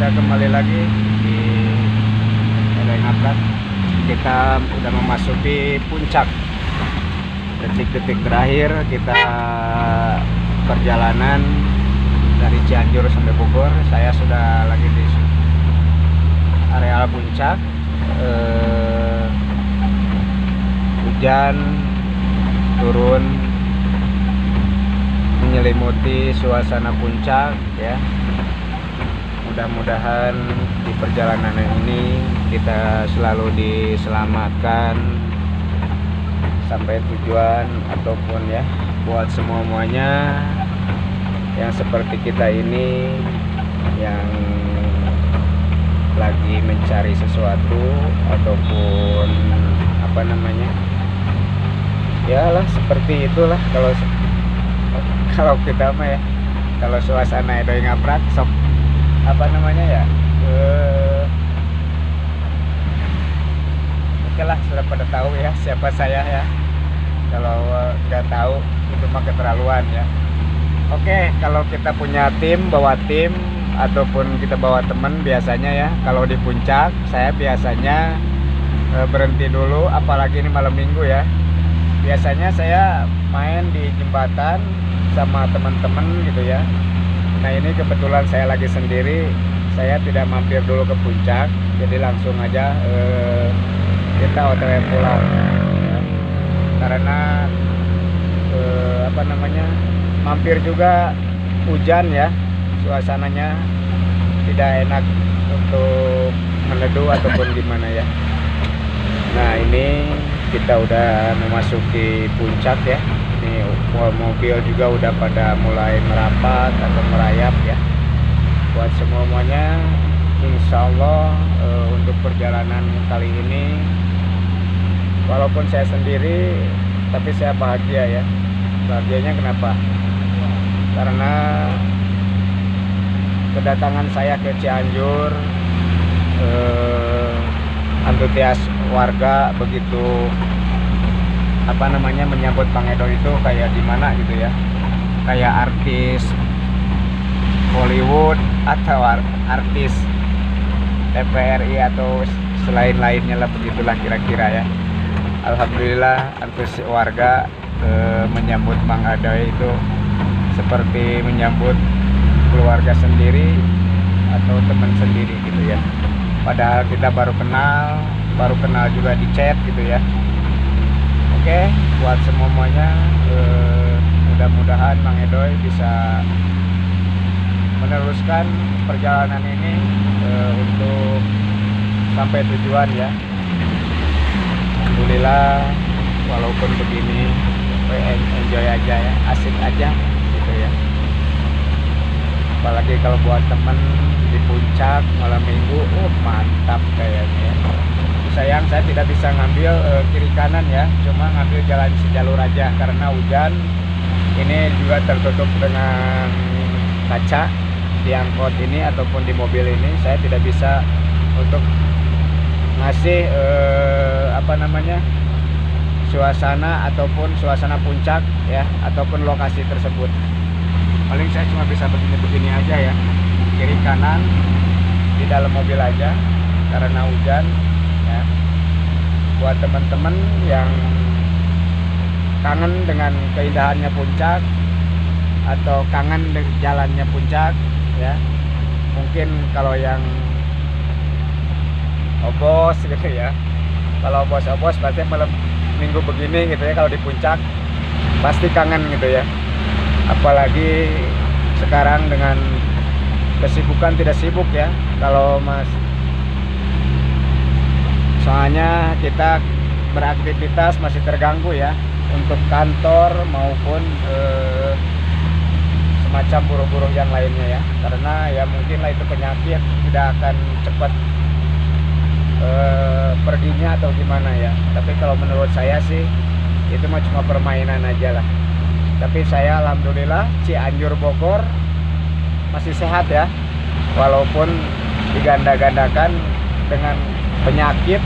kita kembali lagi di Edoy Ngaprak. Kita sudah memasuki puncak. Detik-detik terakhir kita perjalanan dari Cianjur sampai Bogor. Saya sudah lagi di area puncak. Hujan turun menyelimuti suasana puncak ya. Mudah-mudahan di perjalanan ini kita selalu diselamatkan sampai tujuan, ataupun ya buat semuanya yang seperti kita ini yang lagi mencari sesuatu ataupun apa namanya ya lah, seperti itulah kalau kita mah ya, kalau suasana Edoy Ngaprak sok apa namanya ya, oke lah, sudah pada tahu ya siapa saya ya. Kalau nggak tahu itu mah keterlaluan ya. Oke, kalau kita punya tim, bawa tim ataupun kita bawa teman, biasanya ya kalau di puncak saya biasanya berhenti dulu, apalagi ini malam minggu ya. Biasanya saya main di jembatan sama teman-teman gitu ya. Nah ini kebetulan saya lagi sendiri, saya tidak mampir dulu ke puncak, jadi langsung aja kita OTW pulang ya. Karena apa namanya, mampir juga hujan ya, suasananya tidak enak untuk meneduh ataupun gimana ya. Nah ini kita udah memasuki puncak ya. Ini mobil juga udah pada mulai merapat atau merayap ya. Buat semuanya, insya Allah untuk perjalanan kali ini, walaupun saya sendiri, tapi saya bahagia ya. Bahagianya kenapa? Karena kedatangan saya ke Cianjur, antusias warga begitu apa namanya menyambut Bang Edo itu kayak gimana gitu ya, kayak artis Hollywood atau artis TVRI atau selain-lainnya lah, begitulah kira-kira ya. Alhamdulillah antusias warga menyambut Bang Edo itu seperti menyambut keluarga sendiri atau teman sendiri gitu ya. Padahal kita baru kenal juga di chat gitu ya. Oke, buat semuanya mudah-mudahan Bang Edoy bisa meneruskan perjalanan ini untuk sampai tujuan ya. Alhamdulillah, walaupun begini enjoy aja ya, asik aja gitu ya. Apalagi kalau buat temen di puncak malam minggu, mantap kayaknya ya. Sayang saya tidak bisa ngambil kiri kanan ya, cuma ngambil jalan sejalur aja karena hujan. Ini juga tertutup dengan kaca di angkot ini ataupun di mobil ini. Saya tidak bisa untuk ngasih apa namanya suasana ataupun suasana puncak ya, ataupun lokasi tersebut. Paling saya cuma bisa begini-begini aja ya, kiri kanan di dalam mobil aja karena hujan ya. Buat teman-teman yang kangen dengan keindahannya puncak atau kangen jalannya puncak ya, mungkin kalau yang obos gitu ya, kalau obos pasti malam minggu begini gitu ya, kalau di puncak pasti kangen gitu ya. Apalagi sekarang dengan kesibukan tidak sibuk ya kalau Mas, soalnya kita beraktivitas masih terganggu ya untuk kantor maupun semacam buruh-buruh yang lainnya ya, karena ya mungkin lah itu penyakit tidak akan cepat perginya atau gimana ya. Tapi kalau menurut saya sih itu mah cuma permainan aja lah. Tapi saya alhamdulillah Cianjur Bogor masih sehat ya, walaupun diganda-gandakan dengan penyakit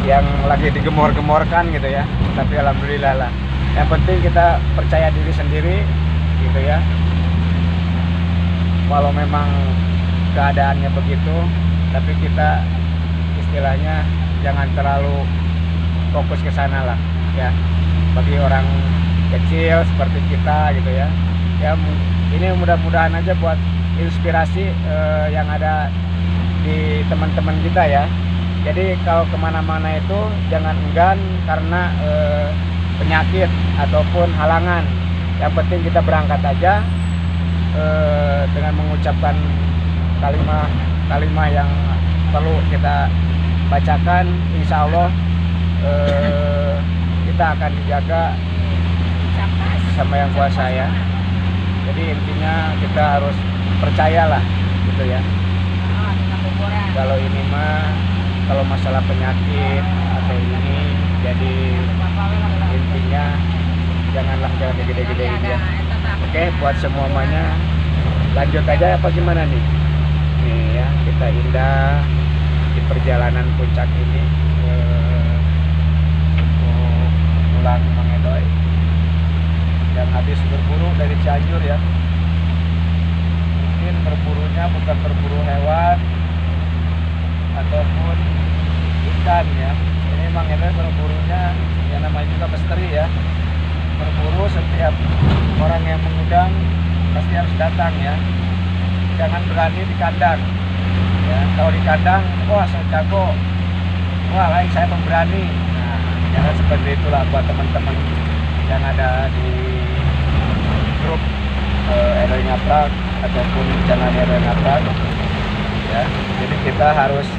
yang lagi digemor-gemorkan gitu ya. Tapi alhamdulillah lah, yang penting kita percaya diri sendiri gitu ya. Walau memang keadaannya begitu, tapi kita istilahnya jangan terlalu fokus ke sana lah ya. Bagi orang kecil seperti kita gitu ya, ini mudah-mudahan aja buat inspirasi yang ada di teman-teman kita ya. Jadi kalau kemana-mana itu jangan enggan karena penyakit ataupun halangan. Yang penting kita berangkat aja dengan mengucapkan kalimat yang perlu kita bacakan. Insya Allah kita akan dijaga sama yang kuasa ya. Jadi intinya kita harus percayalah gitu ya. Kalau ini mah, kalau masalah penyakit atau ini, jadi intinya jangan gede-gedein ya. Oke, buat semuanya lanjut aja apa gimana nih? Nih ya, kita indah di perjalanan puncak ini pulang Mangedoy yang habis berburu dari Cianjur ya. Mungkin berburunya bukan berburu hewan ataupun ikan ya. Ini Mangedoy berburunya yang namanya juga misteri ya. Berburu, setiap orang yang mengundang pasti harus datang ya. Jangan berani di kandang ya. Kalau di kandang, wah saya jago, wah lain saya pemberani. Nah, jangan seperti itulah buat teman-teman yang ada di grup Eroy Ngaprak ataupun channel Eroy Ngaprak ya. Jadi kita harus,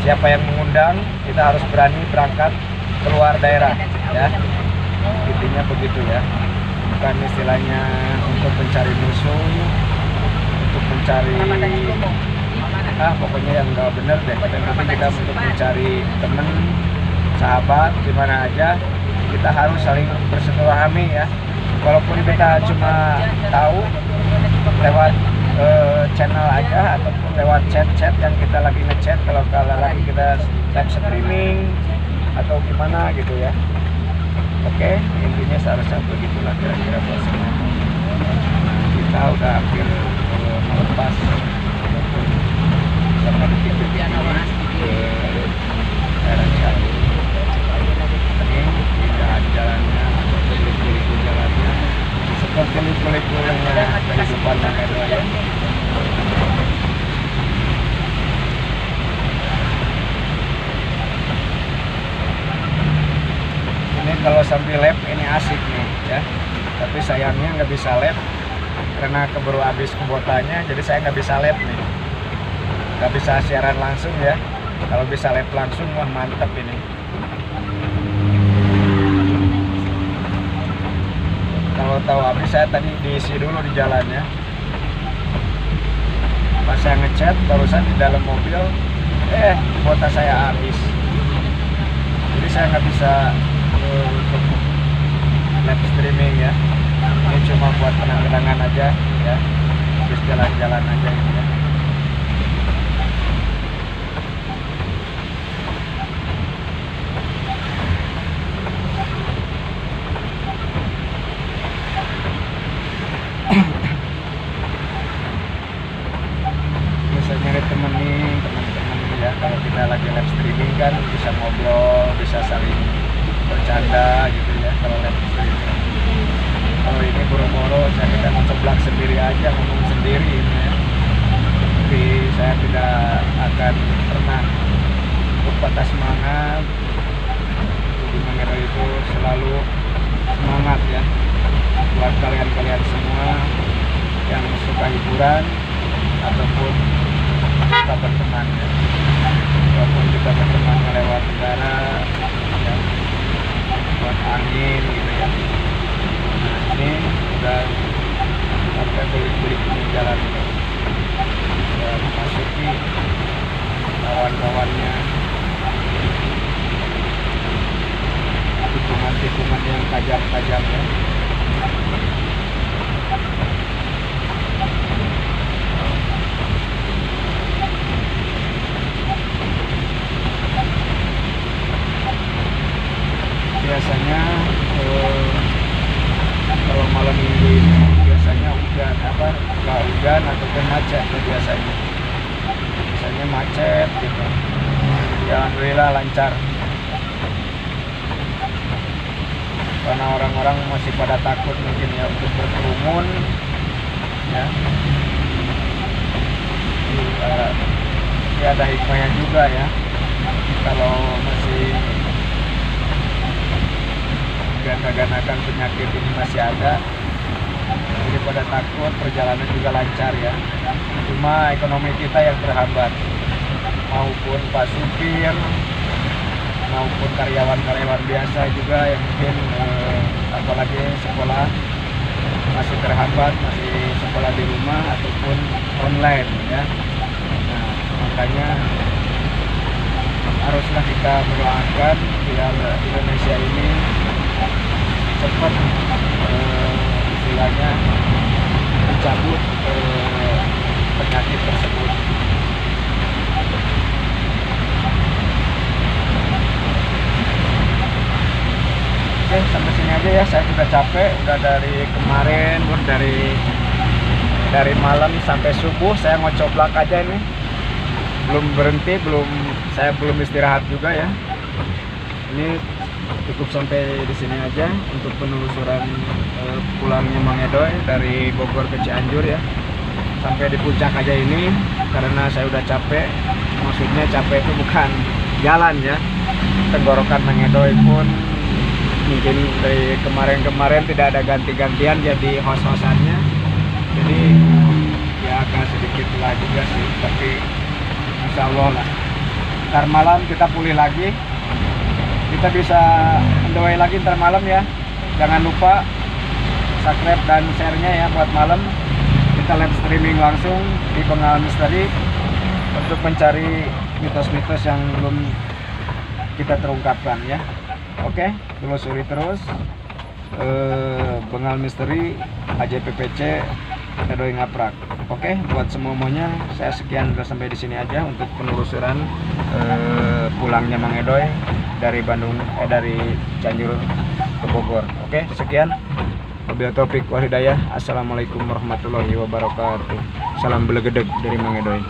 siapa yang mengundang, kita harus berani berangkat keluar daerah ya. Intinya begitu ya, bukan istilahnya untuk mencari musuh, untuk mencari pokoknya yang nggak bener deh. Dan nanti kita untuk mencari teman, sahabat, dimana aja kita harus saling bersilaturahmi ya. Walaupun kita cuma tahu lewat channel aja ataupun lewat chat-chat yang kita lagi ngechat, kalau lagi kita live streaming atau gimana gitu ya. Oke, intinya seharusnya begitulah kira-kira buat semua. Kita udah hampir melepas sama detik ke daerah Cianjur. Ini tidak jalannya ataupun liku-liku jalannya seperti liku-liku yang kehidupan Mangedoy ya. Ini kalau sambil lab ini asik nih ya, tapi sayangnya nggak bisa lab karena keburu habis kuotanya, jadi saya nggak bisa lab nih, nggak bisa siaran langsung ya. Kalau bisa lab langsung wah mantep ini. Kalau tahu habis saya tadi diisi dulu di jalan ya. Pas saya ngechat barusan di dalam mobil, kuota saya habis, jadi saya nggak bisa untuk live streaming ya. Ini cuma buat kenang-kenangan aja ya, terus jalan-jalan aja gitu ya. Bisa nyari teman-teman ya, kalau kita lagi live streaming kan bisa ngobrol, bisa saling bercanda gitu ya kalau live streaming. Kalau ini boro-boro saya tidak menceblak sendiri aja, ngomong sendiri gitu ya. Tapi saya tidak akan pernah patah semangat. Di Mangedoy itu selalu semangat ya buat kalian-kalian semua yang suka hiburan ataupun kita berteman ya. Walaupun kita berteman lewat udara ya, lewat angin gitu ya. Nah ini udah sampai belik-belik ini jalan ya, memasuki kawan-kawannya, tikungan-tikungan yang tajam-tajam ya. Biasanya kalau malam minggu ini biasanya hujan nggak hujan ataupun macet biasanya. macet gitu. Ya alhamdulillah lancar. Karena orang-orang masih pada takut mungkin ya untuk berkerumun ya. Ya ada hikmahnya juga ya. Kalau masih gana-ganakan penyakit ini masih ada, jadi pada takut, perjalanan juga lancar ya. Cuma ekonomi kita yang terhambat, maupun pak supir maupun karyawan-karyawan biasa juga yang mungkin apalagi sekolah masih terhambat, masih sekolah di rumah ataupun online ya. Nah, makanya haruslah kita berdoakan biar Indonesia ini cepat istilahnya dicabut penyakit tersebut. Oke, sampai sini aja ya, saya sudah capek, udah dari kemarin, dari malam sampai subuh saya ngocoblak aja ini, belum berhenti, saya belum istirahat juga ya. Ini cukup sampai di sini aja untuk penelusuran pulangnya Mang Edoy dari Bogor ke Cianjur ya. Sampai di puncak aja ini karena saya udah capek. Maksudnya capek itu bukan jalan ya, tenggorokan Mang Edoy pun mungkin dari kemarin-kemarin tidak ada ganti-gantian jadi host-hostannya, jadi ya agak sedikit lah juga sih, tapi insya Allah lah ntar malam kita pulih lagi, kita bisa enjoy lagi ntar malam ya. Jangan lupa subscribe dan share-nya ya buat malam. Kita live streaming langsung di Bengal Misteri untuk mencari mitos-mitos yang belum kita terungkapkan ya. Oke, telusuri terus Bengal Misteri AJPPC Edoy Ngaprak. Oke, buat semuanya saya sekian, udah sampai di sini aja untuk penelusuran pulangnya Mang Edoy dari dari Cianjur ke Bogor. Oke, sekian. Wabillahi taufik wal hidayah. Assalamualaikum warahmatullahi wabarakatuh. Salam belegedeg dari Mang Edoy.